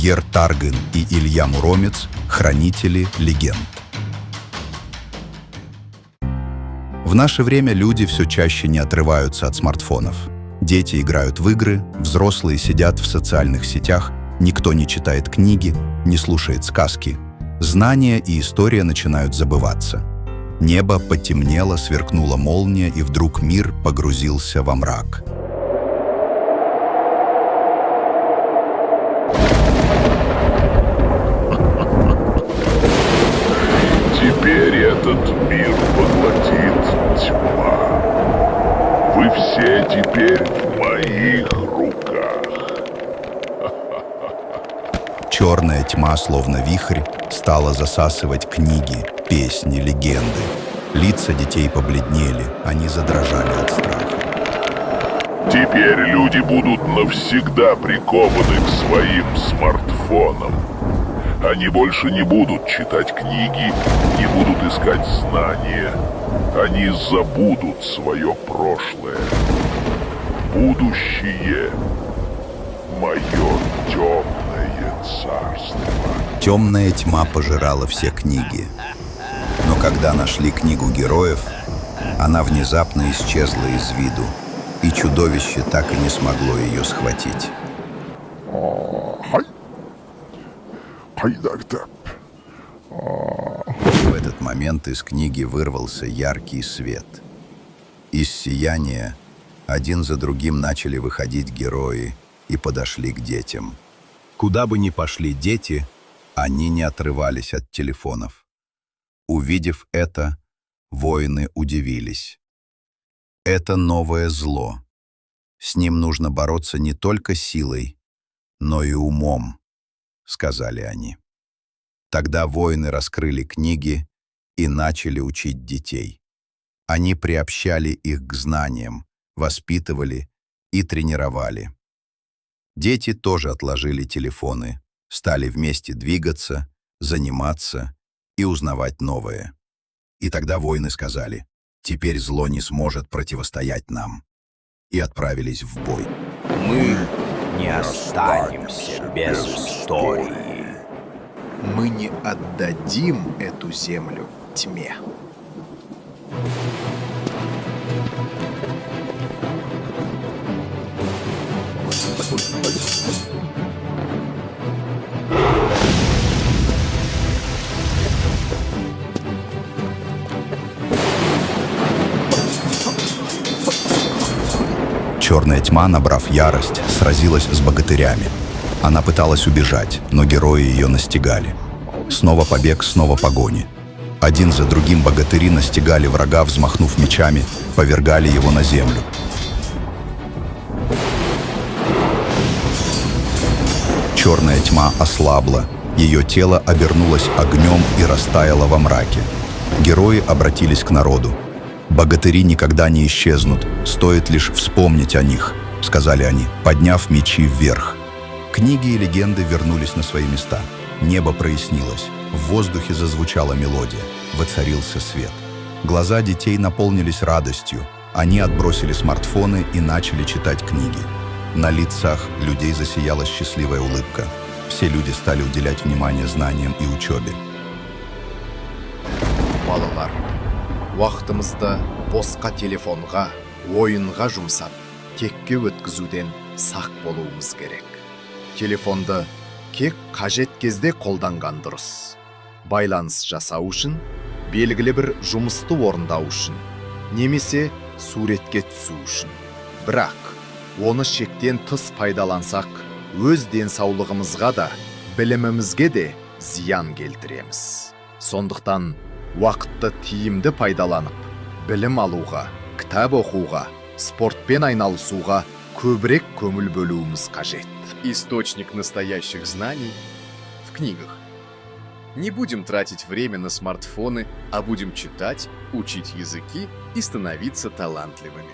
Пьер Таргин и Илья Муромец – хранители легенд. В наше время люди все чаще не отрываются от смартфонов. Дети играют в игры, взрослые сидят в социальных сетях, никто не читает книги, не слушает сказки. Знания и история начинают забываться. Небо потемнело, сверкнула молния, и вдруг мир погрузился во мрак. Теперь этот мир поглотит тьма. Вы все теперь в моих руках. Черная тьма, словно вихрь, стала засасывать книги, песни, легенды. Лица детей побледнели, они задрожали от страха. Теперь люди будут навсегда прикованы к своим смартфонам. Они больше не будут читать книги, не будут искать знания. Они забудут свое прошлое. Будущее — мое темное царство. Темная тьма пожирала все книги. Но когда нашли книгу героев, она внезапно исчезла из виду, и чудовище так и не смогло ее схватить. В этот момент из книги вырвался яркий свет. Из сияния один за другим начали выходить герои и подошли к детям. Куда бы ни пошли дети, они не отрывались от телефонов. Увидев это, воины удивились. Это новое зло. С ним нужно бороться не только силой, но и умом, сказали они. Тогда воины раскрыли книги и начали учить детей. Они приобщали их к знаниям, воспитывали и тренировали. Дети тоже отложили телефоны, стали вместе двигаться, заниматься и узнавать новое. И тогда воины сказали: «Теперь зло не сможет противостоять нам», и отправились в бой. Мы не останемся без истории. Мы не отдадим эту землю тьме. Черная тьма, набрав ярость, сразилась с богатырями. Она пыталась убежать, но герои ее настигали. Снова побег, снова погони. Один за другим богатыри настигали врага, взмахнув мечами, повергали его на землю. Черная тьма ослабла, ее тело обернулось огнем и растаяло во мраке. Герои обратились к народу. «Богатыри никогда не исчезнут, стоит лишь вспомнить о них», — сказали они, подняв мечи вверх. Книги и легенды вернулись на свои места. Небо прояснилось, в воздухе зазвучала мелодия, воцарился свет. Глаза детей наполнились радостью, они отбросили смартфоны и начали читать книги. На лицах людей засияла счастливая улыбка. Все люди стали уделять внимание знаниям и учебе. Балалар, уақытымызды босқа телефонға, ойынға жұмсап, текке өткізуден сақ болуымыз керек. Телефонды кек қажет кезде қолданған дұрыс. Байланыс жасау үшін, белгілі бір жұмысты орындау үшін, немесе суретке түсу үшін. Бірақ оны шектен тыс пайдалансақ, өз денсаулығымызға да, білімімізге де зиян келтіреміз. Сондықтан уақытты тиімді пайдаланып, білім алуға, кітап оқуға, спортпен айналысуға көбірек көңіл бөлуіміз қажет. Источник настоящих знаний в книгах. Не будем тратить время на смартфоны, а будем читать, учить языки и становиться талантливыми.